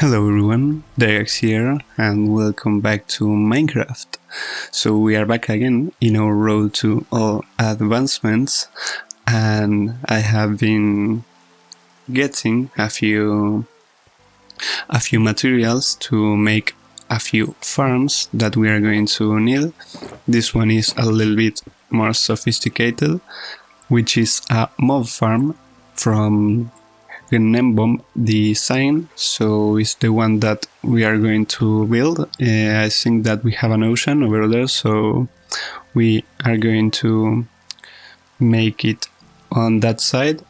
Hello everyone, Dex here and welcome back to Minecraft. So we are back again in our road to all advancements, and I have been getting a few materials to make a few farms that we are going to need. This one is a little bit more sophisticated, which is a mob farm from Bomb design, so it's the one that we are going to build. I think that we have an ocean over there, so we are going to make it on that side.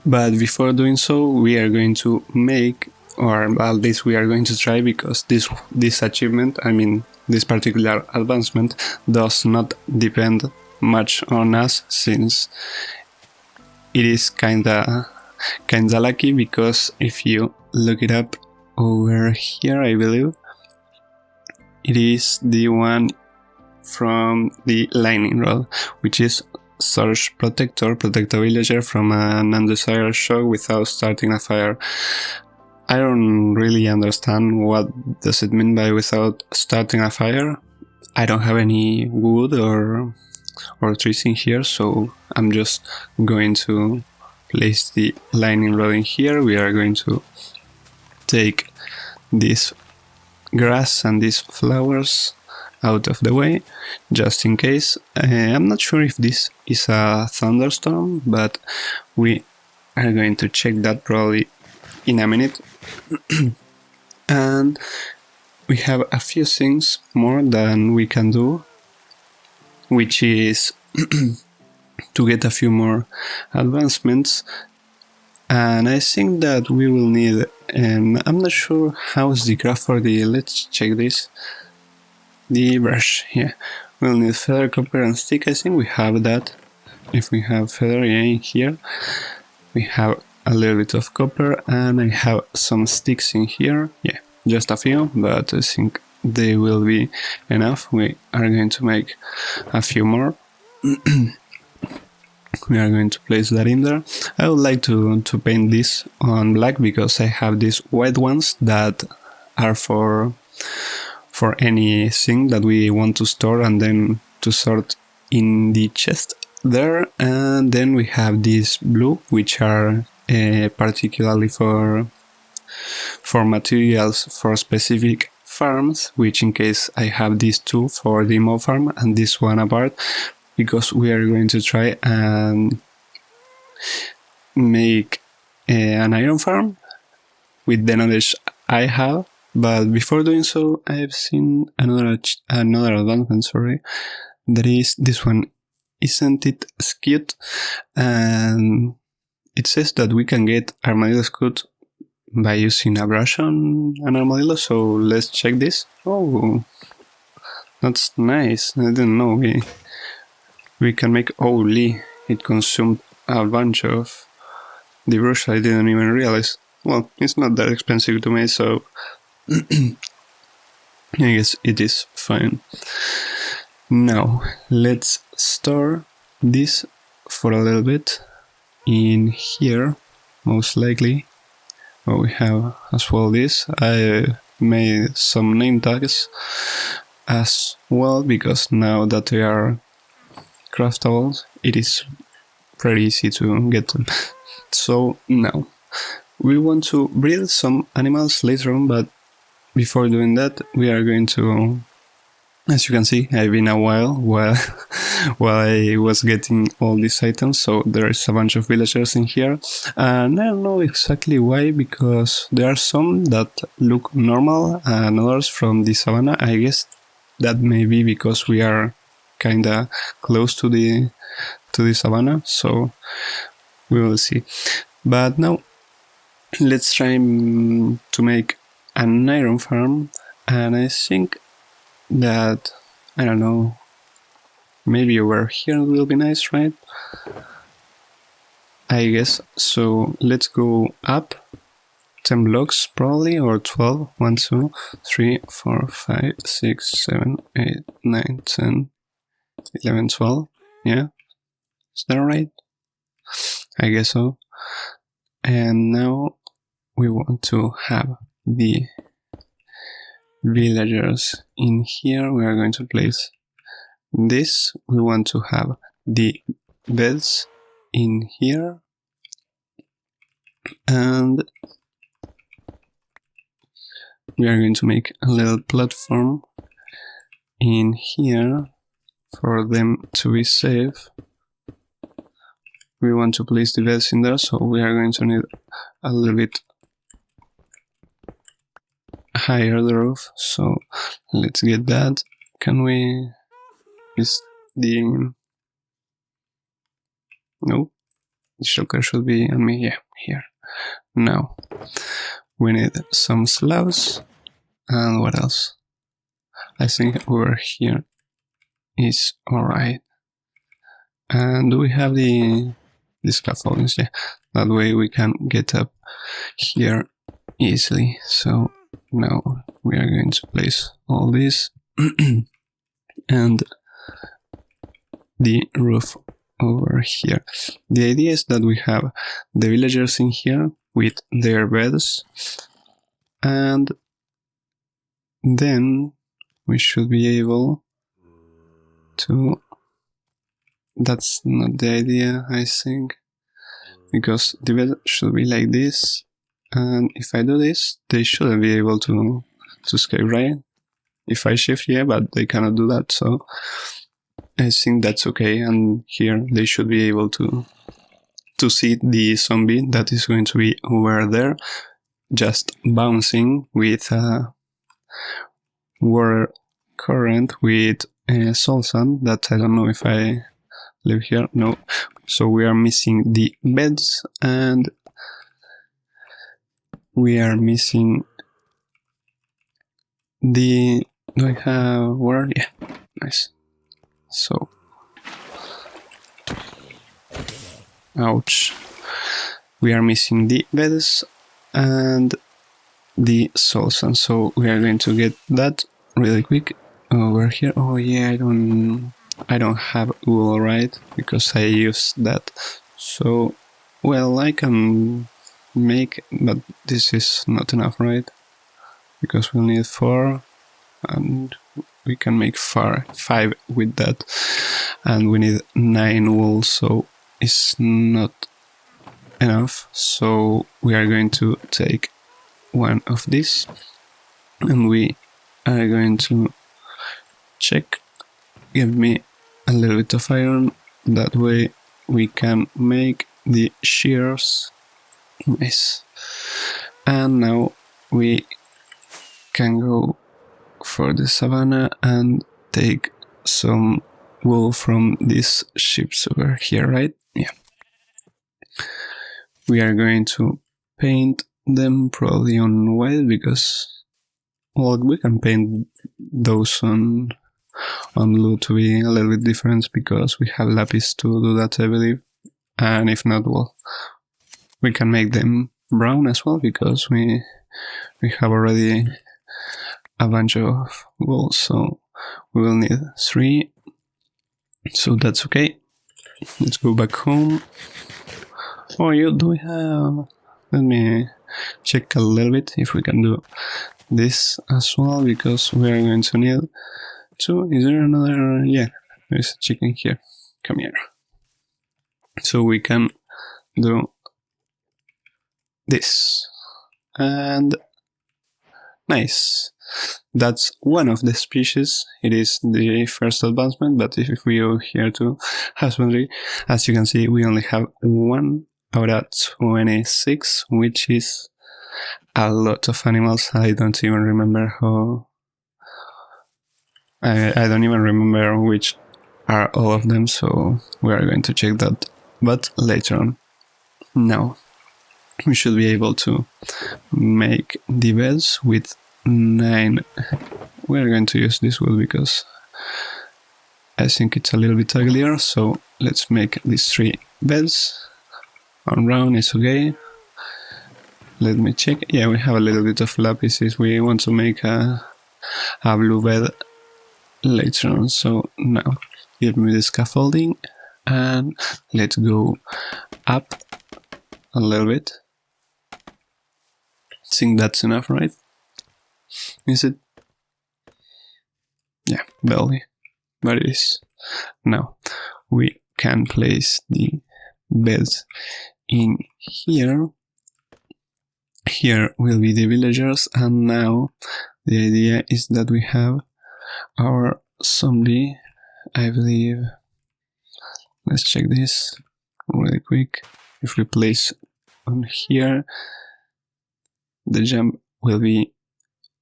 But before doing so, we are going to make, or at least we are going to try, because this achievement, I mean this particular advancement, does not depend much on us, since it is kinda lucky, because if you look it up over here, I believe it is the one from the lightning rod, which is Surge Protector, protect a villager from an undesired shock without starting a fire. I don't really understand what does it mean by without starting a fire. I don't have any wood or trees in here, so I'm just going to place the lightning rod in here. We are going to take this grass and these flowers out of the way, just in case. I'm not sure if this is a thunderstorm, but we are going to check that probably in a minute. And we have a few things more than we can do, which is to get a few more advancements, and I think that we will need, I'm not sure how's the craft for the, let's check this, the brush. Yeah, we'll need feather, copper and stick. I think we have that. If we have feather, yeah, in here we have a little bit of copper, and I have some sticks in here. Yeah, just a few, but I think they will be enough. We are going to make a few more. We are going to place that in there. I would like to paint this on black, because I have these white ones that are for anything that we want to store and then to sort in the chest there. And then we have these blue, which are particularly for materials for specific farms, which in case I have these two for the mob farm and this one apart, because we are going to try and make an iron farm with the knowledge I have. But before doing so, I've seen another advancement, that is this one. Isn't it cute? And it says that we can get armadillo scoot by using a brush on an armadillo, so let's check this. Oh, that's nice. I didn't know we can make, holy, it consumed a bunch of the brush. I didn't even realize. Well, it's not that expensive to make, so I guess it is fine. Now, let's store this for a little bit in here, most likely. Oh, we have as well this. I made some name tags as well, because now that they are craftable, it is pretty easy to get them. So now we want to breed some animals later on, but before doing that, we are going to, as you can see, I've been a while while I was getting all these items, so there is a bunch of villagers in here, and I don't know exactly why, because there are some that look normal and others from the savannah. I guess that may be because we are kinda close to the savannah, so we will see. But now let's try to make an iron farm, and I think that, I don't know, maybe over here will be nice, right? I guess so. Let's go up 10 blocks probably, or 12. 1, 2, 3, 4, 5, 6, 7, 8, 9, 10, 11, 12. Yeah, is that right? I guess so. And now we want to have the villagers in here, we are going to place this. We want to have the beds in here, and we are going to make a little platform in here for them to be safe. We want to place the beds in there, so we are going to need a little bit higher the roof. So let's get that. Can we... is the... no, the shulker should be on me. Yeah, here. Now we need some slabs, and what else? I think over here is alright. And do we have the scaffoldings? Yeah, that way we can get up here easily. So now we are going to place all this and the roof over here. The idea is that we have the villagers in here with their beds, and then we should be able to... that's not the idea, I think, because the bed should be like this, and if I do this, they shouldn't be able to escape, right? If I shift, yeah, but they cannot do that, so I think that's okay. And here they should be able to see the zombie that is going to be over there, just bouncing with water current with soul sand. That I don't know if I live here. No. So we are missing the beds, and we are missing the... do I have water? Yeah, nice. So, ouch. We are missing the beds and the soul sand, so we are going to get that really quick over here. Oh yeah, I don't have wool, right? Because I used that. So, well, I can make, but this is not enough, right? Because we'll need 4, and we can make 5 with that, and we need 9 wool, so it's not enough. So we are going to take one of these, and we are going to check. Give me a little bit of iron, that way we can make the shears. Nice. And now we can go for the savannah and take some wool from these ships over here, right? Yeah. We are going to paint them probably on white, because, well, we can paint those on blue to be a little bit different, because we have lapis to do that, I believe. And if not, well, we can make them brown as well, because we have already a bunch of wool, so we will need 3, so that's okay. Let's go back home. Oh, do we have... let me check a little bit if we can do this as well, because we are going to need 2. Is there another... yeah, there's a chicken here. Come here. So we can do this. And nice. That's one of the species. It is the first advancement, but if we go here to husbandry, as you can see, we only have 1 out of 26, which is a lot of animals. I don't even remember how... I don't even remember which are all of them, so we are going to check that, but later on. Now, we should be able to make the beds with 9. We're going to use this wood because I think it's a little bit uglier, so let's make these 3 beds. On round is okay. Let me check. Yeah, we have a little bit of lapis if we want to make a blue bed later on. So now give me the scaffolding and let's go up a little bit. I think that's enough, right? Is it? Yeah, barely. But it is. Now, we can place the beds in here. Here will be the villagers, and now the idea is that we have our zombie, I believe. Let's check this really quick. If we place on here, the jump will be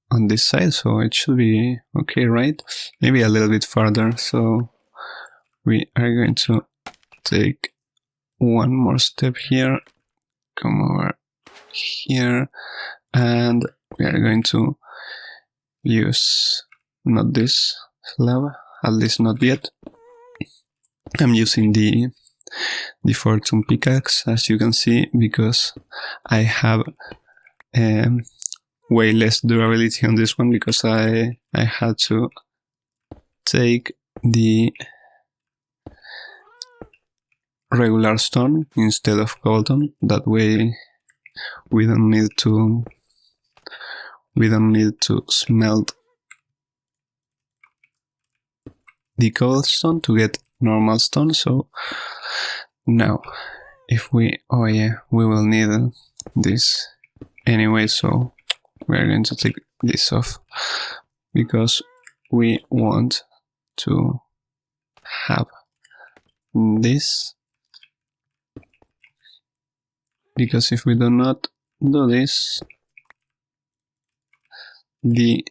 on this side, so it should be okay, right? Maybe a little bit farther, so we are going to take one more step here, come over here, and we are going to use not this slab, at least not yet. I'm using the fortune pickaxe, as you can see, because I have way less durability on this one, because I had to take the regular stone instead of golden. That way we don't need to smelt the cobblestone to get normal stone. So now if we we will need this anyway, so we are going to take this off because we want to have this, because if we do not do this, the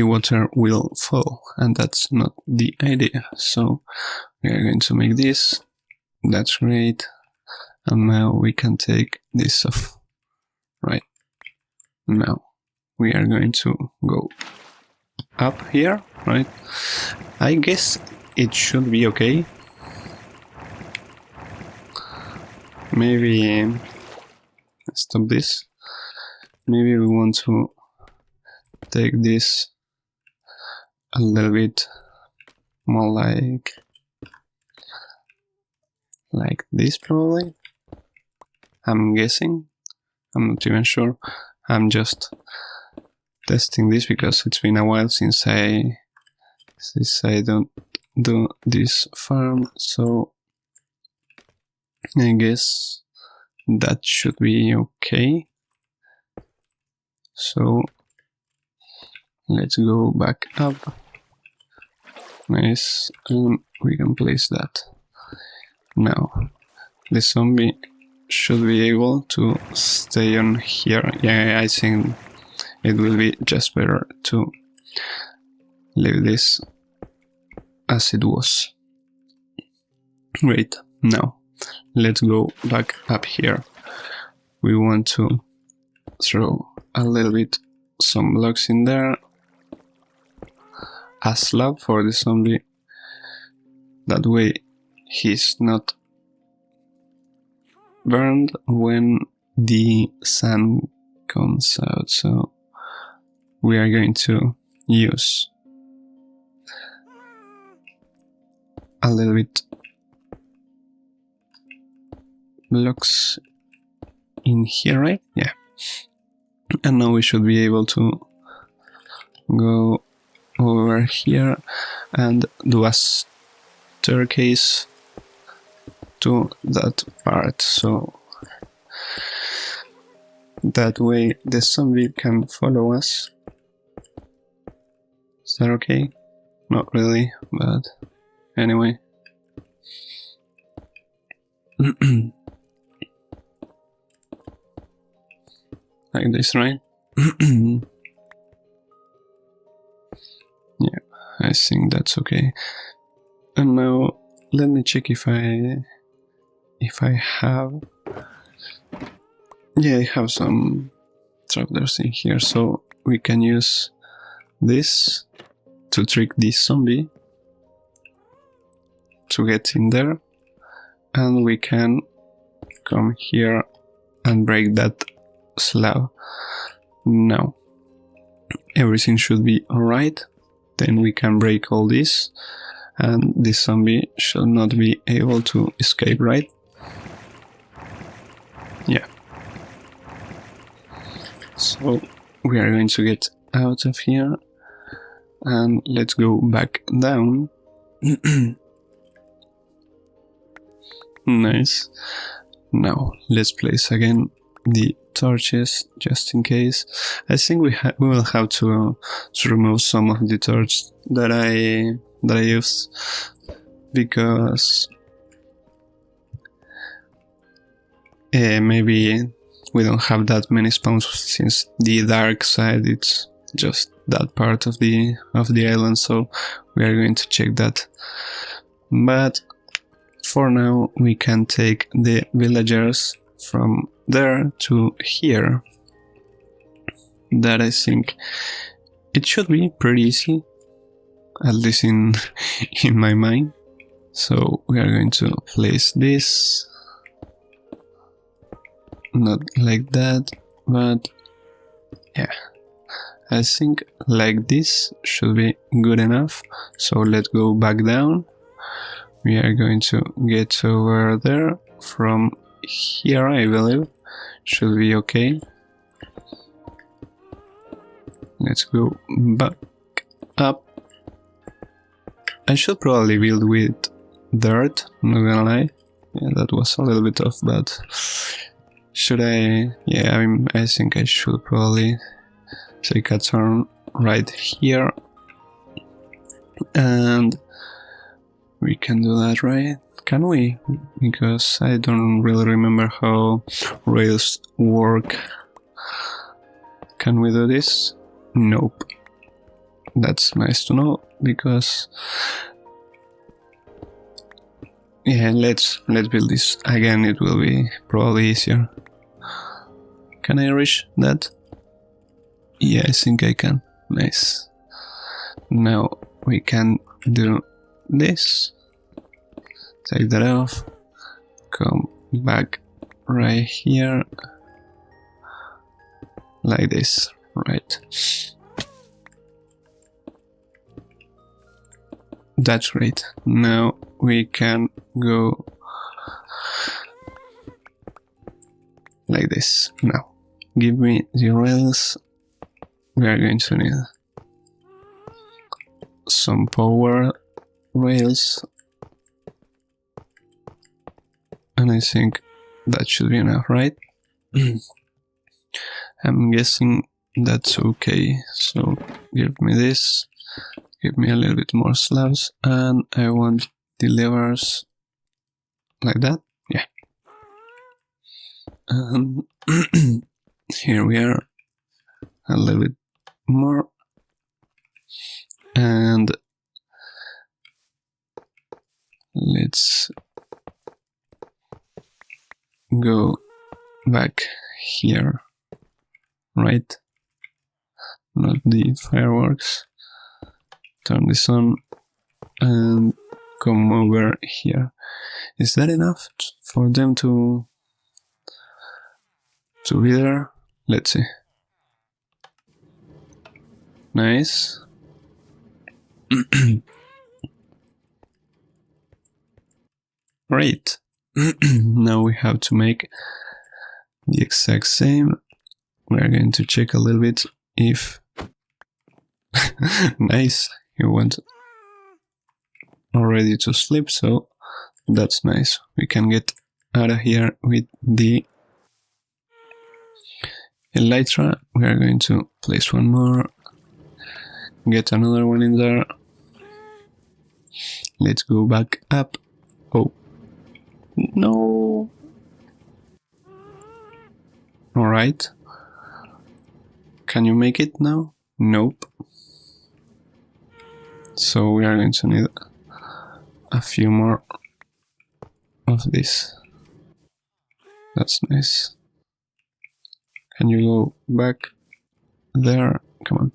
water will fall, and that's not the idea. So we are going to make this. That's great. And now we can take this off. Right. Now we are going to go up here, right? I guess it should be okay. Maybe stop this. Maybe we want to take this a little bit more like this, probably. I'm guessing. I'm not even sure. I'm just testing this because it's been a while since I don't do this farm, so I guess that should be okay. So let's go back up. Nice, and we can place that. Now the zombie should be able to stay on here. Yeah, I think it will be just better to leave this as it was. Great. Now let's go back up here. We want to throw a little bit some blocks in there, a slab for the zombie. That way he's not burned when the sun comes out. So we are going to use a little bit blocks in here, right? Yeah. And now we should be able to go over here and do a staircase to that part, so that way the zombie can follow us. Is that okay? Not really, but anyway. Like this, right? Yeah, I think that's okay. And now let me check if I have. Yeah, I have some trapdoors in here, so we can use this to trick this zombie to get in there, and we can come here and break that slab. Now everything should be alright. Then we can break all this, and this zombie should not be able to escape, right? Yeah. So we are going to get out of here and let's go back down. Nice. Now let's place again the torches just in case. I think we will have to remove some of the torches that I used, because maybe we don't have that many spawns, since the dark side it's just that part of the island, so we are going to check that. But for now we can take the villagers from there to here. That I think it should be pretty easy, at least in my mind. So we are going to place this, not like that, but yeah, I think like this should be good enough. So let's go back down. We are going to get over there from here, I believe. Should be okay. Let's go back up. I should probably build with dirt, not gonna lie. Yeah, that was a little bit off, but should I? Yeah, I think I should probably take a turn right here. And we can do that, right? Can we? Because I don't really remember how rails work. Can we do this? Nope. That's nice to know, because yeah, let's build this again. It will be probably easier. Can I reach that? Yeah, I think I can. Nice. Now we can do this. Take that off. Come back right here. Like this, right? That's great. Now we can go like this. Now, give me the rails. We are going to need some power rails. And I think that should be enough, right? I'm guessing that's okay. So give me this. Give me a little bit more slabs, and I want the levers like that. Yeah. And here we are, a little bit more, and let's go back here, right? Not the fireworks. Turn this on and come over here. Is that enough for them to be there? Let's see. Nice. Great. Now we have to make the exact same. We are going to check a little bit if nice, you went already to sleep, so that's nice. We can get out of here with the elytra. We are going to place one more, get another one in there. Let's go back up. Oh no. All right, can you make it now? Nope. So we are going to need a few more of this. That's nice. Can you go back there? Come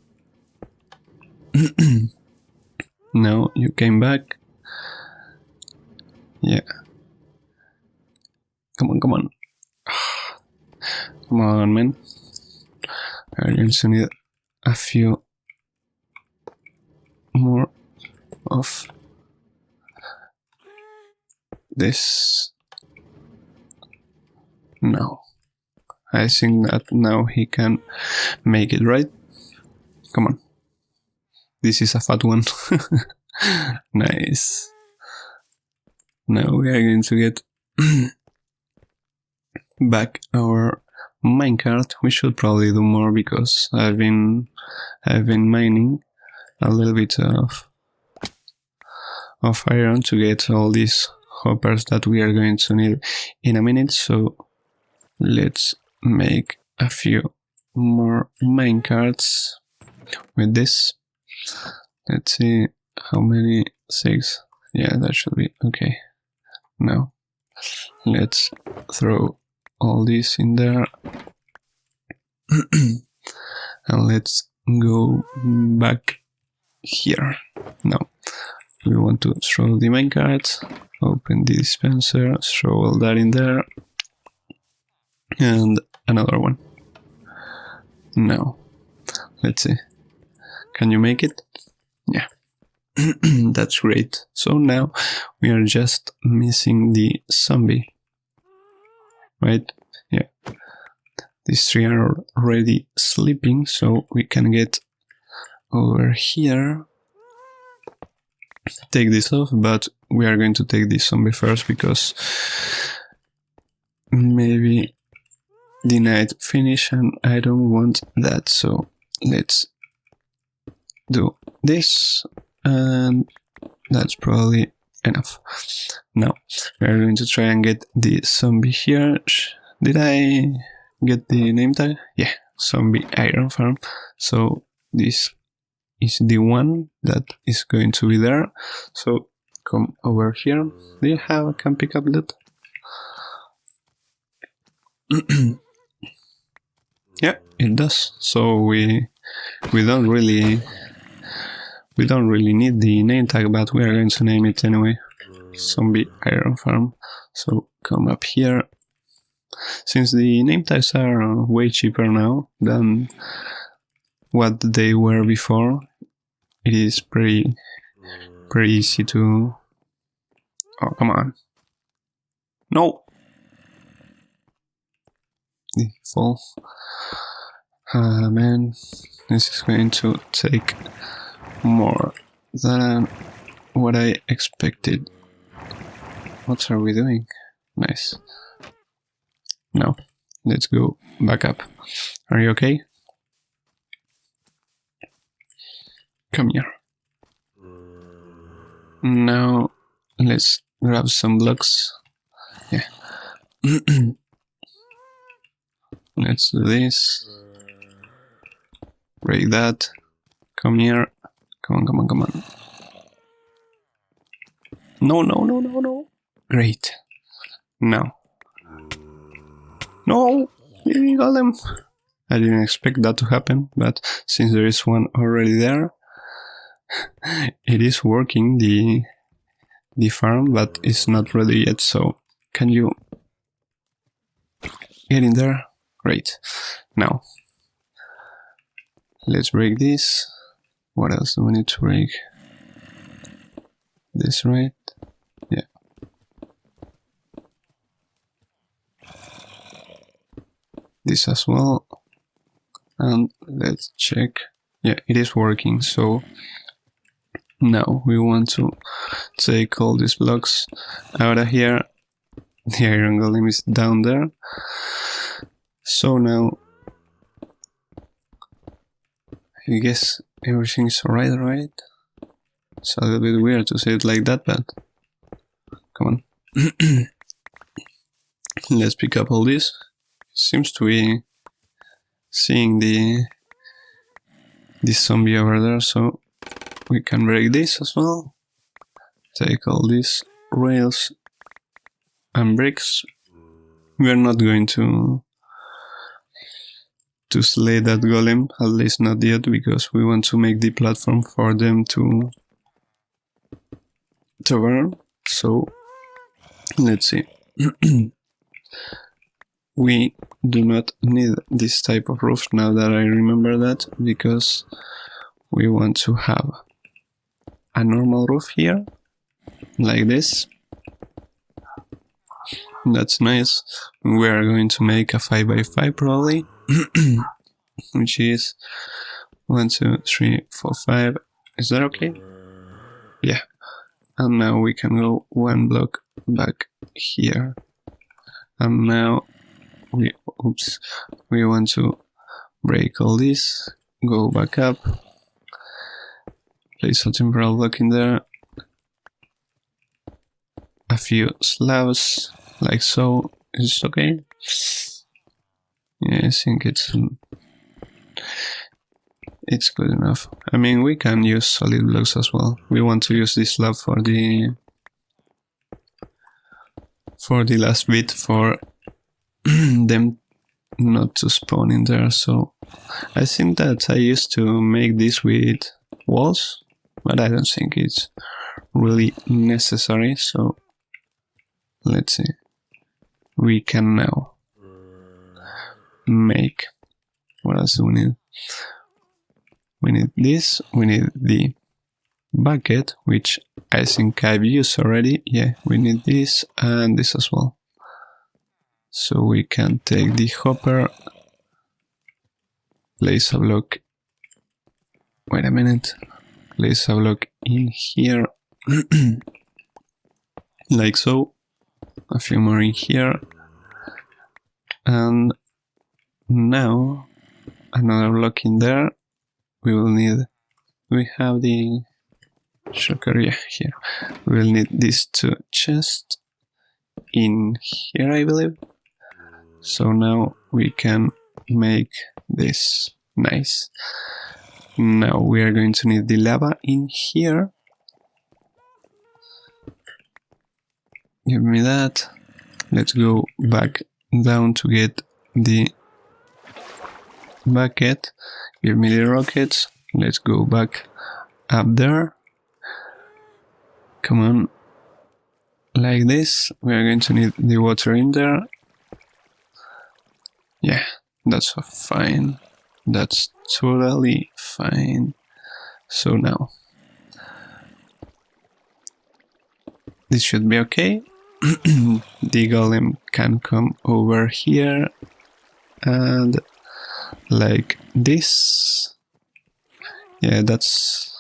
on. No, you came back. Yeah. Come on, come on. Come on, man. I'm going to need a few more of this. No. I think that now he can make it, right? Come on. This is a fat one. Nice. Now we are going to get back our minecart. We should probably do more because I've been mining a little bit of iron to get all these hoppers that we are going to need in a minute. So let's make a few more minecarts with this. Let's see how many. 6. Yeah, that should be okay. Now let's throw all this in there. And let's go back here. Now we want to throw the minecart, open the dispenser, throw all that in there, and another one. Now let's see, can you make it? Yeah. That's great. So now we are just missing the zombie, right? Yeah. These 3 are already sleeping, so we can get over here, take this off, but we are going to take this zombie first because maybe the night finish and I don't want that. So let's do this, and that's probably enough. Now we are going to try and get the zombie here. Did I get the name tag? Yeah, zombie iron farm. So this is the one that is going to be there. So come over here. Do you have a can pick up that? Yeah, it does. So we don't really need the name tag, but we are going to name it anyway. Zombie iron farm. So come up here. Since the name tags are way cheaper now than what they were before, it is pretty easy to... Oh, come on. No! The fall. Man, this is going to take more than what I expected. What are we doing? Nice. Now, let's go back up. Are you okay? Come here. Now, let's grab some blocks. Yeah. Let's do this. Break that. Come here. Come on. No. Great. Now. No! You got them! I didn't expect that to happen, but since there is one already there, it is working, the farm, but it's not ready yet, so can you get in there? Great. Now, let's break this. What else do we need to break? This, right? Yeah. This as well. And let's check. Yeah, it is working. So now we want to take all these blocks out of here. The iron golem is down there. So now I guess everything's alright, right? It's a little bit weird to say it like that, but come on. Let's pick up all this. Seems to be seeing the zombie over there, so we can break this as well. Take all these rails and bricks. We are not going to slay that golem, at least not yet, because we want to make the platform for them to burn. So let's see. We do not need this type of roof now that I remember that, because we want to have a normal roof here, like this. That's nice. We are going to make a 5x5 probably, which is 1, 2, 3, 4, 5. Is that okay? Yeah. And now we can go one block back here. And now we want to break all this, go back up, place a temporal block in there, a few slabs, like so. Is it okay? Yeah, I think it's good enough. I mean, we can use solid blocks as well. We want to use this slab for the last bit, for them not to spawn in there. So I think that I used to make this with walls, but I don't think it's really necessary. So let's see. We can now make, what else do we need? We need this, we need the bucket, which I think I've used already. Yeah, we need this and this as well. So we can take the hopper, place a block, wait a minute, place a block in here, like so, a few more in here, and now another block in there. We have the shulker, yeah, here. We will need these two chests in here, I believe. So now we can make this nice. Now we are going to need the lava in here. Give me that. Let's go back down to get the bucket. Give me the rockets. Let's go back up there. Come on. Like this. We are going to need the water in there. Yeah, that's fine. That's totally fine. So now this should be okay. The golem can come over here and like this. Yeah, that's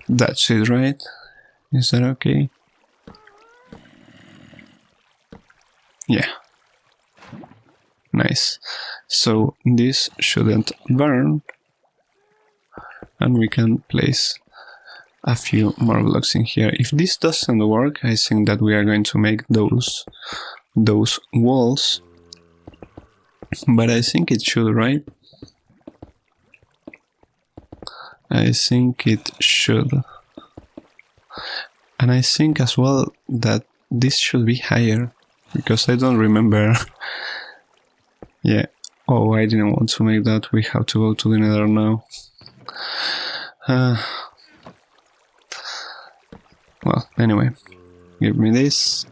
it, right? Is that okay? Yeah. Nice. So this shouldn't burn, and we can place a few more blocks in here. If this doesn't work, I think that we are going to make those walls, but I think it should, right? I think it should. And I think as well that this should be higher, because I don't remember. Yeah. Oh, I didn't want to make that. We have to go to the nether now. Well, anyway, give me these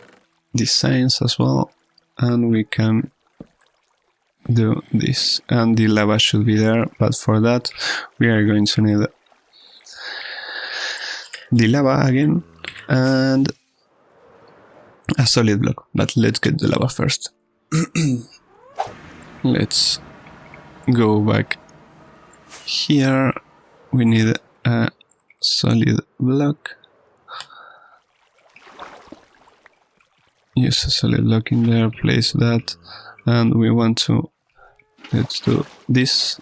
signs as well, and we can do this. And the lava should be there, but for that we are going to need the lava again and a solid block. But let's get the lava first. Let's go back here. We need a solid block. Use a solid block in there, place that, and we want to, let's do this.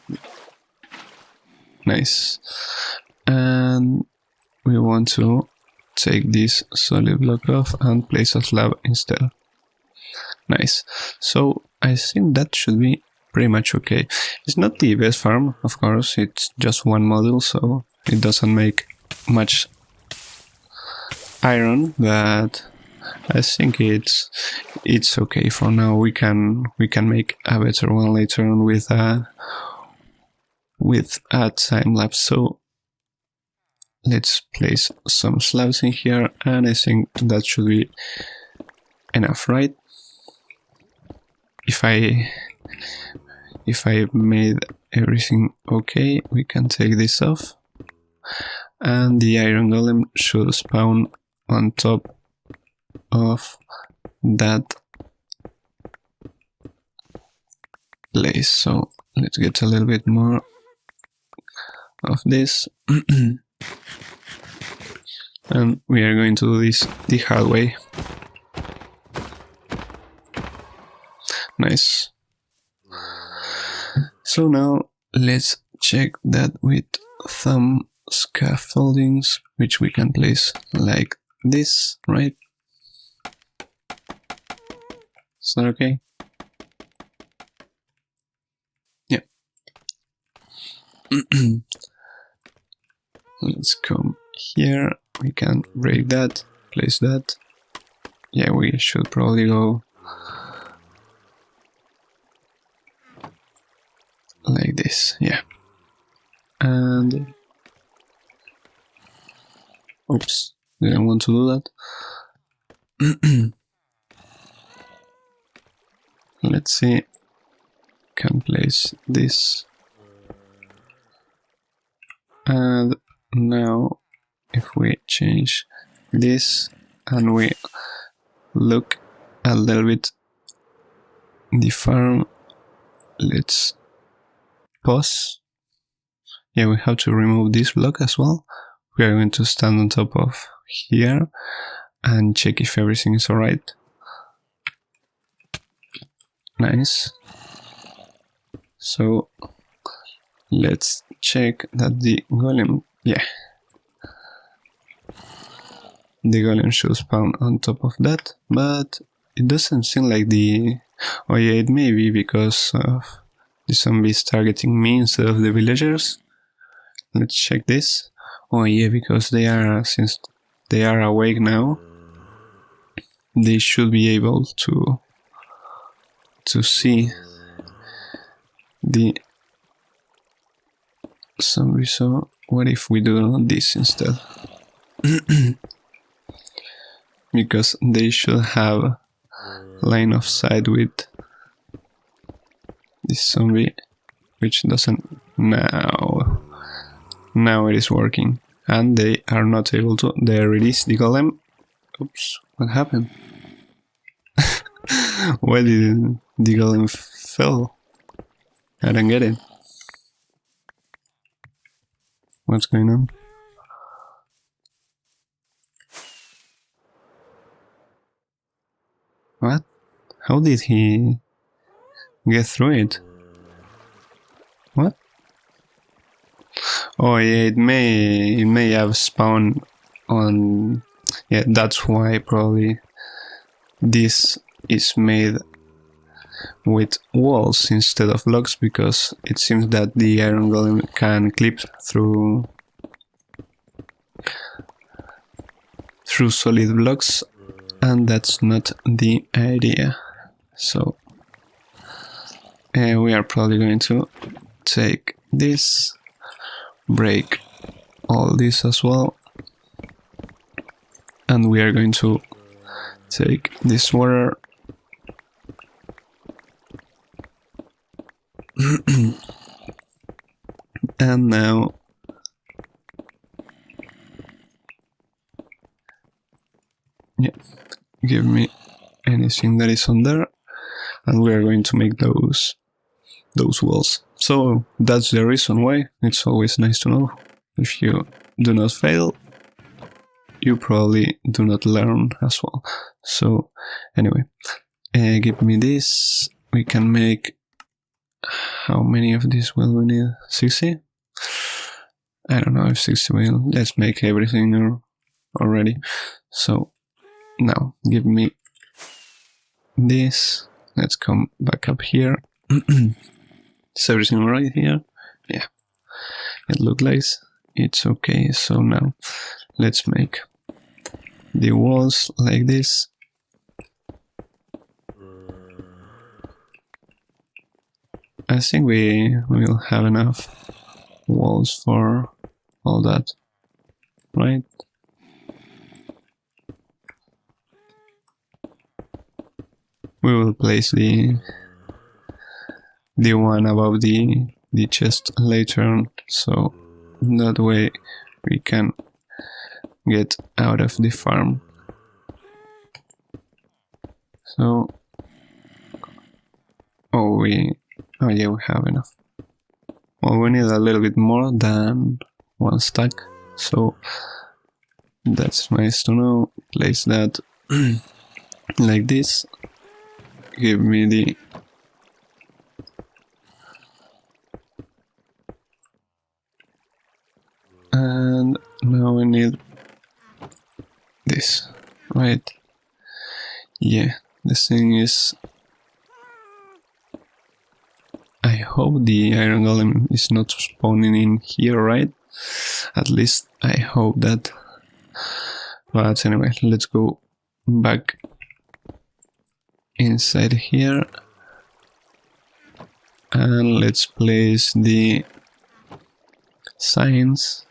Nice. And we want to take this solid block off and place a slab instead. Nice. So I think that should be pretty much okay. It's not the best farm, of course, it's just one model, so it doesn't make much iron, but I think it's okay for now. We can make a better one later on with a time lapse. So let's place some slabs in here, and I think that should be enough, right? If I made everything okay, we can take this off, and the iron golem should spawn on top of that place. So let's get a little bit more of this. And we are going to do this the hard way. Nice. So now let's check that with some scaffoldings, which we can place like this, right? Is that okay? Yeah. Let's come here. We can break that, place that. Yeah, we should probably go like this, yeah. And oops, didn't want to do that. Let's see, can place this. And now if we change this and we look a little bit the farm, let's pause. Yeah, we have to remove this block as well. We are going to stand on top of here and check if everything is alright. Nice. So let's check that the golem, yeah, the golem should spawn on top of that, but it doesn't seem like the, oh yeah, it may be because of the zombies targeting me instead of the villagers. Let's check this. Oh yeah, because they are, since they are awake now, they should be able to see the zombie. So what if we do this instead? Because they should have line of sight with this zombie, which doesn't now. Now it is working, and they are not able to. They release the golem. Oops, what happened? Why did the golem fell? I don't get it. What's going on? What? How did he get through it? What? Oh yeah, it may have spawned on. Yeah, that's why probably this is made with walls instead of blocks, because it seems that the iron golem can clip through solid blocks, and that's not the idea. So we are probably going to take this, break all this as well, and we are going to take this water and now yeah, give me anything that is on there, and we are going to make those walls. So that's the reason why it's always nice to know. If you do not fail, you probably do not learn as well. So anyway, give me this. We can make, how many of these will we need? 60? I don't know if 60 will. Let's make everything already. So now give me this. Let's come back up here. Is everything right here? Yeah, it looks like it's okay. So now let's make the walls like this. I think we will have enough walls for all that, right? We will place the one above the chest later on, so that way we can get out of the farm. So, oh yeah, we have enough. Well, we need a little bit more than one stack, so that's nice to know. Place that like this. Give me the and now we need this, right? Yeah, the thing is, I hope the iron golem is not spawning in here, right? At least I hope that. But anyway, let's go back inside here and let's place the signs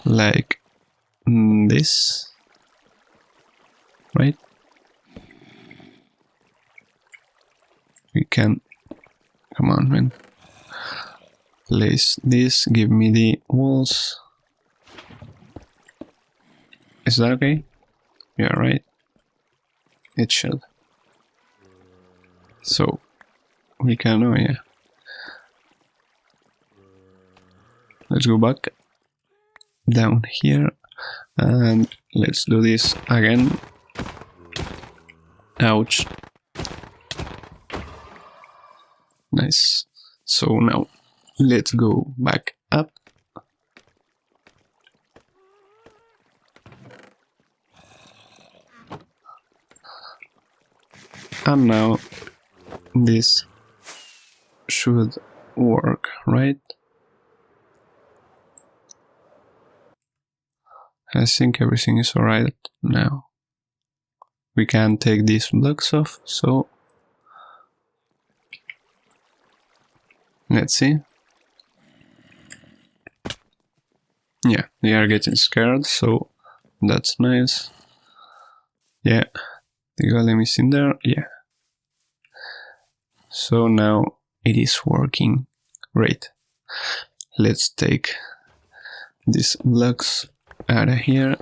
like this, right? We can, come on man, place this, give me the walls. Is that okay? Yeah, right? It should. So, we can, oh yeah. Let's go back down here and let's do this again. Ouch. Nice. So now let's go back up. And now this should work, right? I think everything is alright now. We can take these blocks off, so let's see. Yeah, they are getting scared, so that's nice. Yeah, the golem is in there, yeah. So now it is working. Great. Let's take these blocks out of here.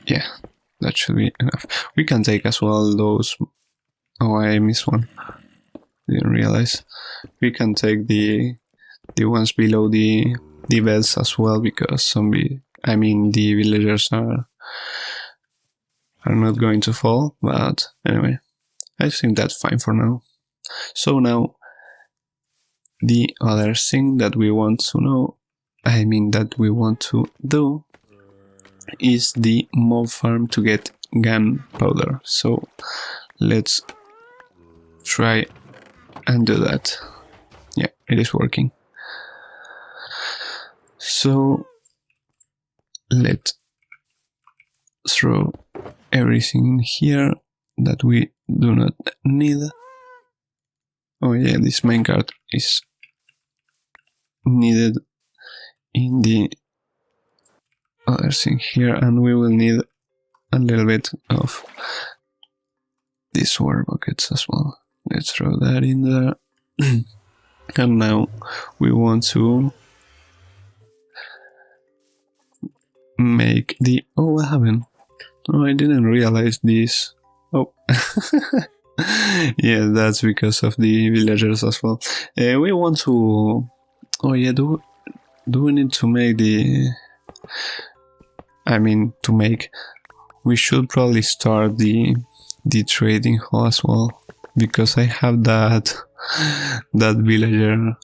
Yeah, that should be enough. We can take as well those. Oh, I missed one. Didn't realize. We can take the ones below the beds as well, because the villagers are not going to fall. But anyway, I think that's fine for now. So now the other thing that we want to know, that we want to do, is the mob farm to get gunpowder. So let's try and do that. Yeah, it is working. So let's throw everything in here that we do not need. Oh yeah, this minecart is needed in the other thing here, and we will need a little bit of these water buckets as well. Let's throw that in there. And now we want to make the... Oh, I haven't. Oh, I didn't realize this. Oh. Yeah, that's because of the villagers as well. We want to... Oh yeah, do we need to make the... to make... We should probably start the trading hall as well, because I have that villager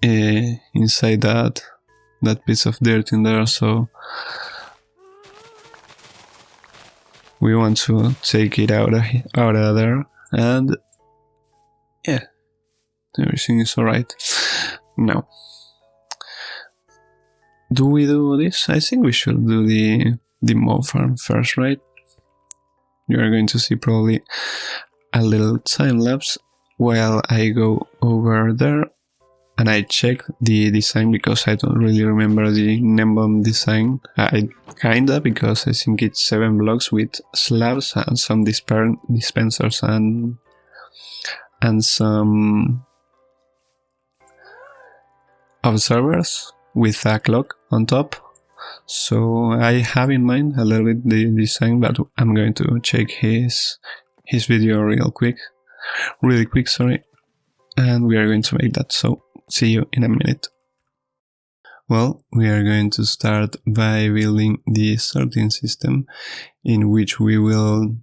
inside that piece of dirt in there, so we want to take it out of there, and yeah, everything is alright. Now, do we do this? I think we should do the mob farm first, right? You are going to see probably a little time lapse while I go over there and I check the design, because I don't really remember the Nembom design. Kinda, because I think it's 7 blocks with slabs and some dispensers and some observers with a clock on top. So I have in mind a little bit the design, but I'm going to check his video really quick, sorry, and we are going to make that. So see you in a minute. Well, we are going to start by building the sorting system in which we will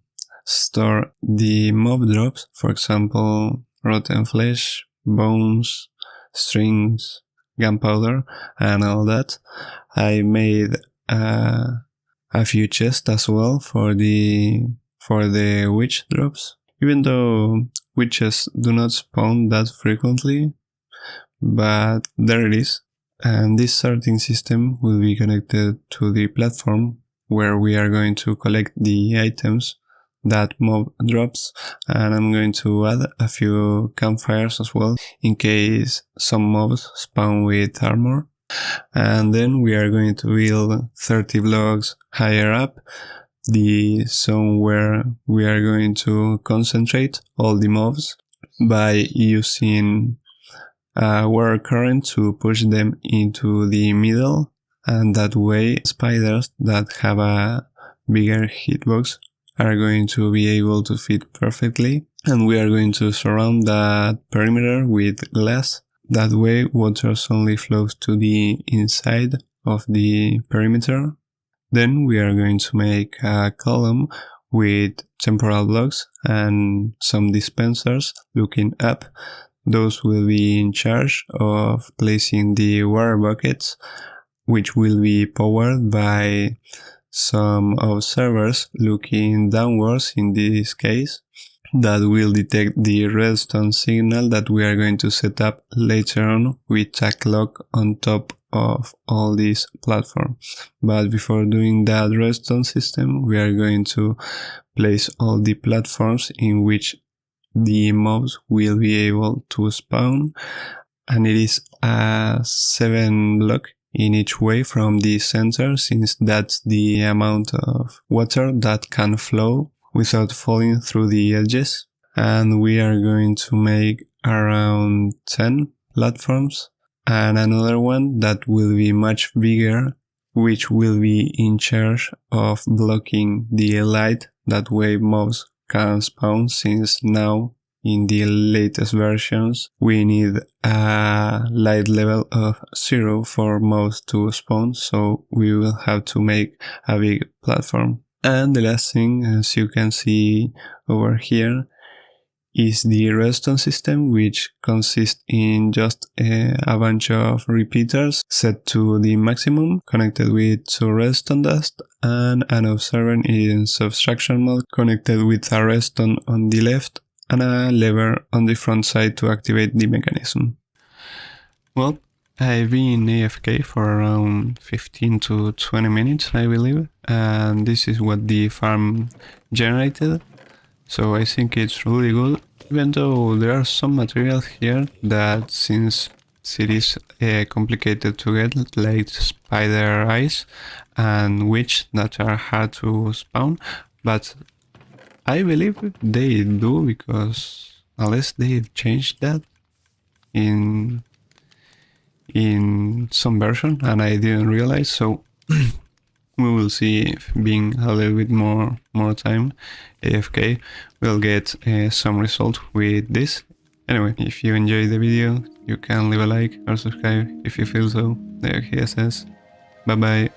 store the mob drops, for example, rotten flesh, bones, strings, gunpowder, and all that. I made a few chests as well for the witch drops, even though witches do not spawn that frequently, but there it is. And this sorting system will be connected to the platform where we are going to collect the items that mob drops, and I'm going to add a few campfires as well in case some mobs spawn with armor. And then we are going to build 30 blocks higher up the zone where we are going to concentrate all the mobs by using a wire current to push them into the middle, and that way spiders that have a bigger hitbox are going to be able to fit perfectly. And we are going to surround that perimeter with glass. That way water only flows to the inside of the perimeter. Then we are going to make a column with temporal blocks and some dispensers looking up. Those will be in charge of placing the water buckets, which will be powered by some observers looking downwards in this case, that will detect the redstone signal that we are going to set up later on with a clock on top of all these platforms. But before doing that redstone system, we are going to place all the platforms in which the mobs will be able to spawn, and it is a 7 block in each way from the center, since that's the amount of water that can flow without falling through the edges. And we are going to make around 10 platforms and another one that will be much bigger, which will be in charge of blocking the light. That way mobs can spawn, since now in the latest versions we need a light level of 0 for mobs to spawn, so we will have to make a big platform. And the last thing, as you can see over here, is the redstone system, which consists in just a bunch of repeaters set to the maximum, connected with 2 redstone dust, and an observer in subtraction mode connected with a redstone on the left and a lever on the front side to activate the mechanism. Well, I've been AFK for around 15 to 20 minutes, I believe, and this is what the farm generated. So I think it's really good, even though there are some materials here that, since it is complicated to get, like spider eyes and witch, that are hard to spawn, but I believe they do, because unless they've changed that in some version and I didn't realize, so we will see if being a little bit more time AFK we'll get some result with this. Anyway, if you enjoyed the video, you can leave a like or subscribe if you feel so. There he says. Bye bye.